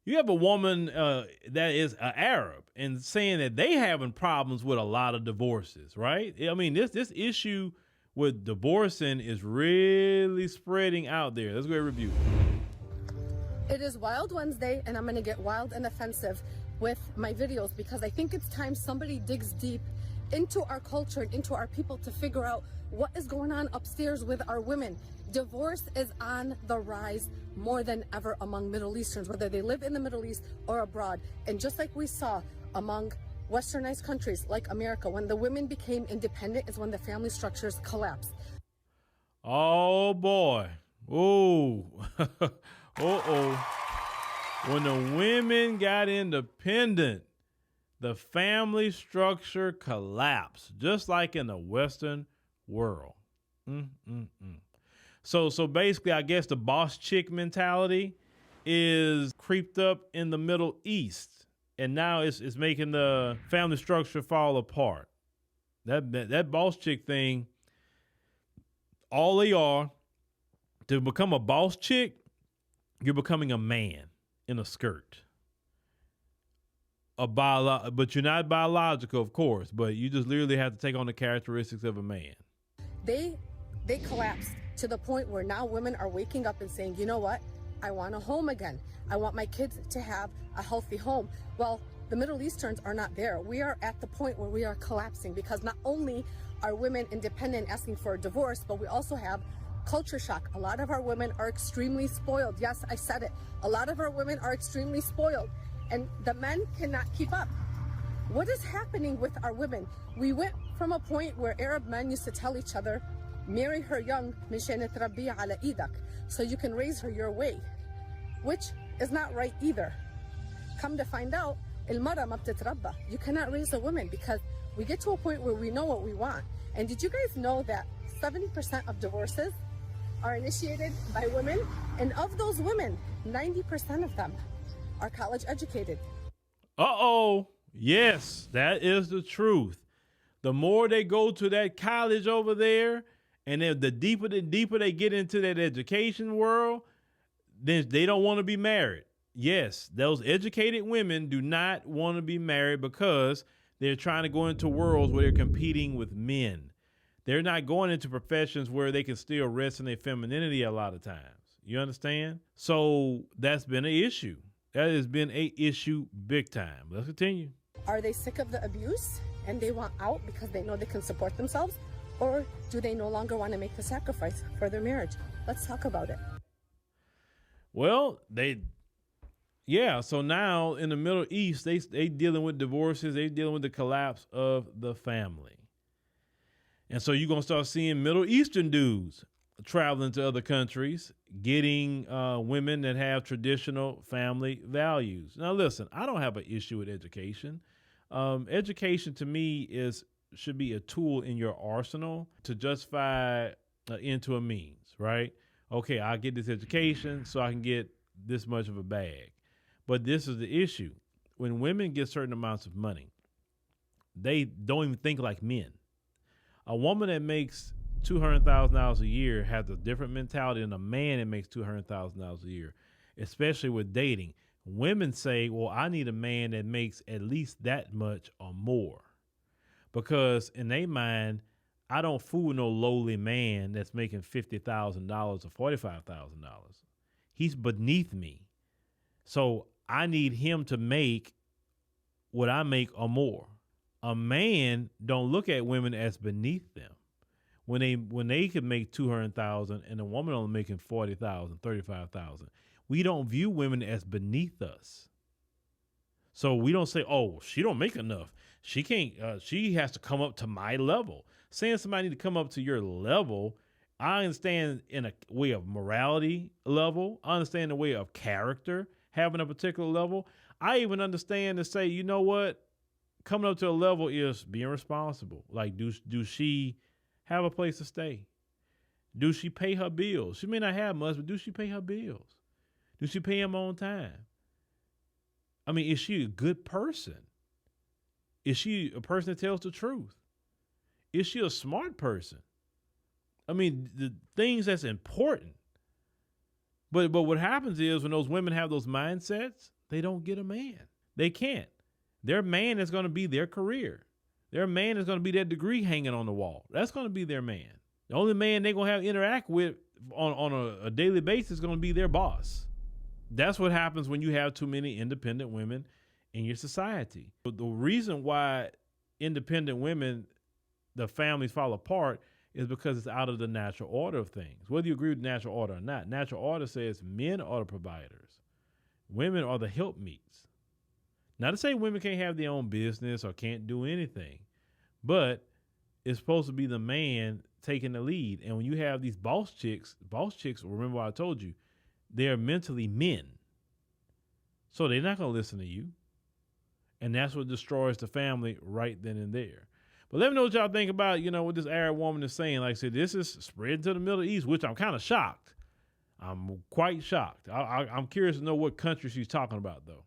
You have a woman that is an Arab and saying that they having problems with a lot of divorces, right? I mean, this issue with divorcing is really spreading out there. Let's go ahead and review. It is Wild Wednesday, and I'm going to get wild and offensive with my videos because I think it's time somebody digs deep into our culture and into our people to figure out what is going on upstairs with our women. Divorce is on the rise more than ever among Middle Easterns, whether they live in the Middle East or abroad. And just like we saw among westernized countries like America, when the women became independent is when the family structures collapsed. Oh boy. Oh. Uh-oh. When the women got independent, the family structure collapsed, just like in the Western world. So basically, I guess the boss chick mentality is creeped up in the Middle East, and now it's making the family structure fall apart. That boss chick thing, all they are, to become a boss chick, you're becoming a man in a skirt. But you're not biological, of course, but you just literally have to take on the characteristics of a man. They collapsed to the point where now women are waking up and saying, you know what? I want a home again. I want my kids to have a healthy home. Well, the Middle Easterns are not there. We are at the point where we are collapsing because not only are women independent asking for a divorce, but we also have culture shock. A lot of our women are extremely spoiled. Yes, I said it. A lot of our women are extremely spoiled, and the men cannot keep up. What is happening with our women? We went from a point where Arab men used to tell each other, marry her young, مشان تربيها على إيدك, so you can raise her your way, which is not right either. Come to find out, المرأة ما بتتربى. You cannot raise a woman because we get to a point where we know what we want. And did you guys know that 70% of divorces are initiated by women? And of those women, 90% of them are college educated. Uh-oh. Yes, that is the truth. The more they go to that college over there, and then the deeper they get into that education world, then they don't want to be married. Yes, those educated women do not want to be married because they're trying to go into worlds where they're competing with men. They're not going into professions where they can still rest in their femininity a lot of times. You understand? So that's been an issue. That has been an issue big time. Let's continue. Are they sick of the abuse and they want out because they know they can support themselves? Or do they no longer want to make the sacrifice for their marriage? Let's talk about it. Well, so now in the Middle East, they dealing with divorces. They dealing with the collapse of the family. And so you're going to start seeing Middle Eastern dudes traveling to other countries, getting women that have traditional family values. Now, listen, I don't have an issue with education. Education to me should be a tool in your arsenal to justify into a means, right? Okay, I get this education so I can get this much of a bag. But this is the issue. When women get certain amounts of money, they don't even think like men. A woman that makes $200,000 a year has a different mentality than a man that makes $200,000 a year, especially with dating. Women say, well, I need a man that makes at least that much or more. Because in their mind, I don't fool no lowly man that's making $50,000 or $45,000. He's beneath me. So I need him to make what I make or more. A man don't look at women as beneath them. When they can make $200,000 and a woman only making $40,000, $35,000, we don't view women as beneath us. So we don't say, "Oh, she don't make enough. She can't. She has to come up to my level." Saying somebody need to come up to your level, I understand in a way of morality level. I understand the way of character, having a particular level. I even understand to say, you know what, coming up to a level is being responsible. Like, do she have a place to stay? Do she pay her bills? She may not have much, but do she pay her bills? Do she pay them on time? I mean, is she a good person? Is she a person that tells the truth? Is she a smart person? I mean, the things that's important. But what happens is when those women have those mindsets, they don't get a man. They can't. Their man is going to be their career. Their man is going to be that degree hanging on the wall. That's going to be their man. The only man they're going to have to interact with on a daily basis is going to be their boss. That's what happens when you have too many independent women in your society. But the reason why independent women, the families fall apart, is because it's out of the natural order of things. Whether you agree with natural order or not, natural order says men are the providers. Women are the helpmeets. Not to say women can't have their own business or can't do anything, but it's supposed to be the man taking the lead. And when you have these boss chicks, remember what I told you, they're mentally men. So they're not going to listen to you. And that's what destroys the family right then and there. But let me know what y'all think about, what this Arab woman is saying. Like I said, this is spreading to the Middle East, which I'm kind of shocked. I'm quite shocked. I'm curious to know what country she's talking about, though.